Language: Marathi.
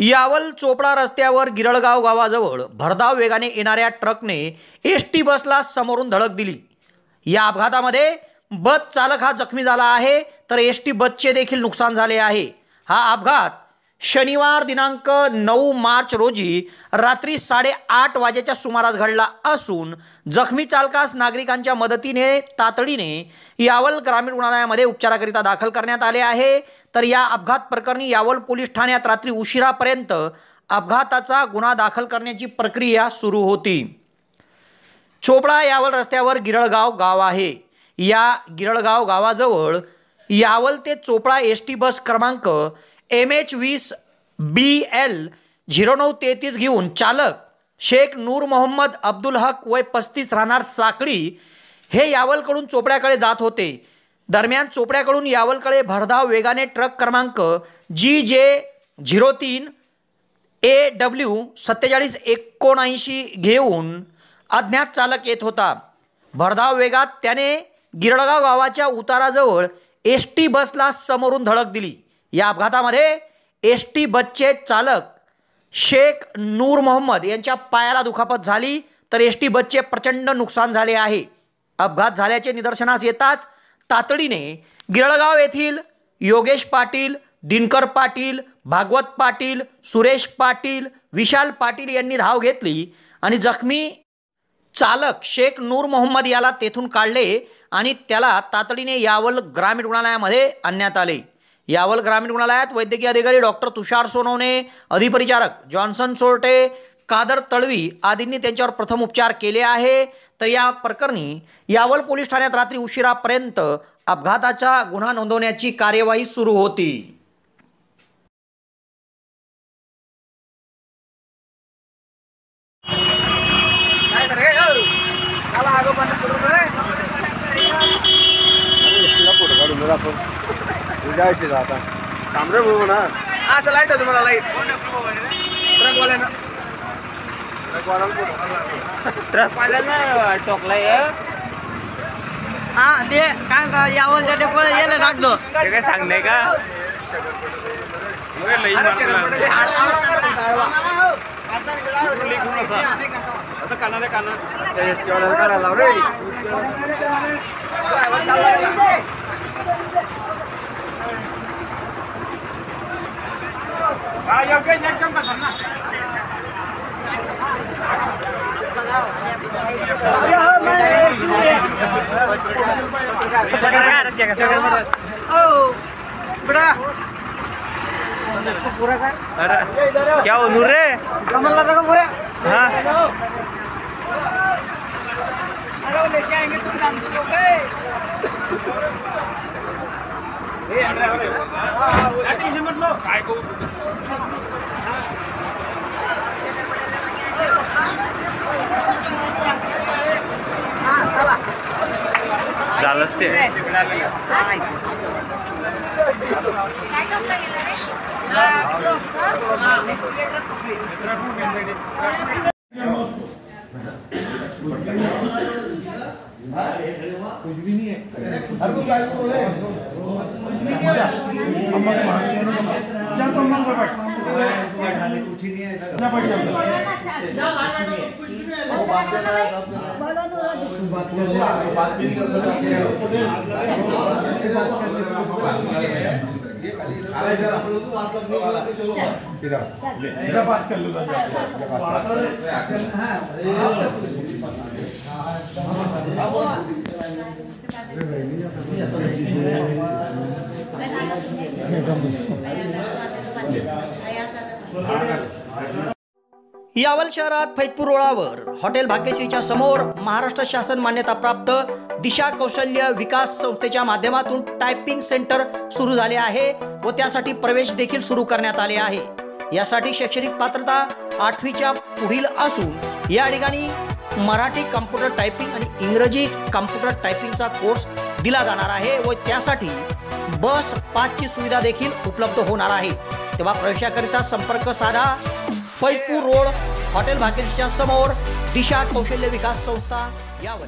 यावल चोपडा रस्त्यावर गिरळगाव गावाजवळ भरधाव वेगाने येणाऱ्या ट्रकने एसटी बसला समोरून धडक दिली। या अपघातामध्ये बस चालक हा जखमी झाला आहे, तर एसटी बसचे देखील नुकसान झाले आहे। हा अपघात शनिवार दिनांक 9 मार्च रोजी रात्री 8:30 वाजेच्या सुमारास घडला असून जखमी चालकास नागरिकांच्या मदतीने तातडीने यावल ग्रामीण रुग्णालयामध्ये उपचाराकरिता दाखल करण्यात आले आहे। तर या अपघात प्रकरणी यावल पोलीस ठाण्यात रात्री उशिरापर्यंत अपघाताचा गुन्हा दाखल करण्याची प्रक्रिया सुरू होती। चोपडा यावल रस्त्यावर गिरळगाव गाव आहे। या गिरळगाव गावाजवळ यावल ते चोपडा एसटी बस क्रमांक MH20 BL 0933 घेऊन चालक शेख नूर मोहम्मद अब्दुल हक वय 35 राहणार साकळी हे यावलकडून चोपड्याकडे जात होते। दरम्यान चोपड्याकडून यावलकडे भरधाव वेगाने ट्रक क्रमांक GJ 03 AW 4779 घेऊन अज्ञात चालक येत होता। भरधाव वेगात त्याने गिरळगाव गावाच्या उताराजवळ एसटी बसला समोरून धडक दिली। या अपघातामध्ये एसटी बसचे चालक शेख नूर मोहम्मद यांच्या पायाला दुखापत झाली, तर एसटी बसचे प्रचंड नुकसान झाले आहे। अपघात झाल्याचे निदर्शनास येताच तातडीने गिरळगाव येथील योगेश पाटील, दिनकर पाटील, भागवत पाटील, सुरेश पाटील, विशाल पाटील यांनी धाव घेतली आणि जखमी चालक शेख नूर मोहम्मद याला तेथून काढले आणि त्याला तातडीने यावल ग्रामीण रुग्णालयामध्ये आणण्यात आले। यावल ग्रामीण रुग्णालयात वैद्यकीय अधिकारी डॉक्टर तुषार सोनवणे, अधिपरिचारक जॉन्सन सोरटे, कादर तळवी आदींनी त्यांच्यावर प्रथम उपचार केले आहे। तर या प्रकरणी यावल पोलीस ठाण्यात रात्री उशिरापर्यंत अपघाताचा गुन्हा नोंदवण्याची कार्यवाही सुरू होती। कामरे भाऊ ना असं लाईट होतं मला लाईट ट्रकवाल्यानं टोकलाय। हा ते काय यावलच्या डेपोला यायला लागलो ते काय सांगणे का असं कानाला काढायला लाव रे। क्या हो नूर रे कमल लगा पूरा। हाँ लेके आएंगे तुम नाम झालंच ते कुछ भी नहीं है। हर को गाइस बोले अम्मा को मार क्या तो अम्मा को बैठ ढाले कुछ ही नहीं है ना बैठ जा कुछ भी नहीं वो बात कर रहा है बात कर ले बात भी कर ये खाली जरा हम लोग बात करने वाला है। चलो इधर बात कर लो यावल शहरात फैजपूर रोडावर हॉटेल भाग्यश्रीच्या समोर महाराष्ट्र शासन मान्यता प्राप्त दिशा कौशल्य विकास संस्थेच्या माध्यमातून टायपिंग सेंटर सुरू झाले आहे व त्यासाठी प्रवेश देखील सुरू करण्यात आले आहे। यासाठी शैक्षणिक पात्रता 8वीच्या पुढील असून या ठिकाणी मराठी कॉम्प्युटर टायपिंग आणि इंग्रजी कॉम्प्युटर टायपिंगचा कोर्स दिला जाणार आहे व त्यासाठी बस पासची सुविधा देखील उपलब्ध होणार आहे। तेव्हा प्रवेशाकरिता संपर्क साधा। फैजपूर रोड हॉटेल भाग्यश्रीच्या समोर दिशा कौशल्य विकास संस्था यावल।